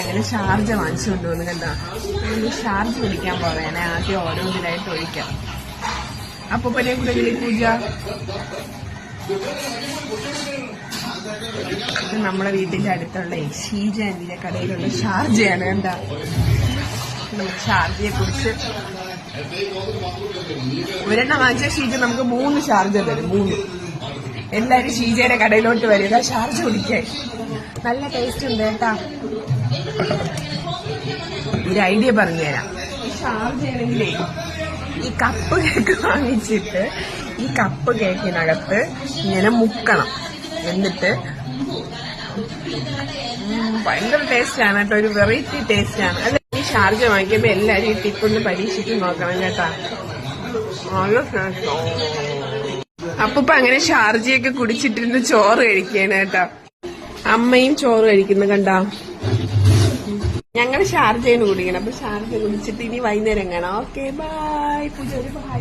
അങ്ങനെ ഷാർജ വാങ്ങിച്ചുകൊണ്ട് വന്നു കണ്ടോ. ഷാർജ കുടിക്കാൻ പോവേനെ ആദ്യം ഓരോന്നിനായിട്ട് ഒഴിക്കാം. അപ്പൂപ്പനെ കൂടെ വിളി പൂജ. നമ്മളെ വീട്ടിന്റെ അടുത്തുള്ള ഷീജ ആന്റിന്റെ കടയിലുള്ള ഷാർജയാണ് കണ്ട. നമുക്ക് ഷാർജയെ കുറിച്ച് ഒരെണ്ണം വാങ്ങിച്ച ഷീജ നമുക്ക് 3 ഷാർജ തരും. 3 എല്ലാരും ഷീജയുടെ കടയിലോട്ട് വരിക ഷാർജ കുടിക്കാൻ. നല്ല ടേസ്റ്റ് ഉണ്ട് കേട്ടാ. ഒരു ഐഡിയ പറഞ്ഞുതരാം. ഈ ഷാർജ ആണെങ്കിലേ ഈ കപ്പ് കേക്ക് വാങ്ങിച്ചിട്ട് ഈ കപ്പ് കേക്കിനകത്ത് ഇങ്ങനെ മുക്കണം. എന്നിട്ട് ഭയങ്കര ടേസ്റ്റാണ് കേട്ടോ. ഒരു വെറൈറ്റി ടേസ്റ്റാണ്. അല്ല ഈ ഷാർജ വാങ്ങിക്കുമ്പോ എല്ലാരും ഈ ടിപ്പൊന്ന് പരീക്ഷിച്ച് നോക്കണം കേട്ടാ. അപ്പൂപ്പ അങ്ങനെ ഷാർജയൊക്കെ കുടിച്ചിട്ടിരുന്ന് ചോറ് കഴിക്കാണ് കേട്ടോ. അമ്മയും ചോറ് കഴിക്കുന്നു കണ്ടാ. ഞങ്ങൾ ഷാർജയിൽ കുടിക്കണം. അപ്പൊ ഷാർജ കുടിച്ചിട്ട് ഇനി വൈകുന്നേരം കാണാം. Okay bye. പൂജ ഒരു ബൈ.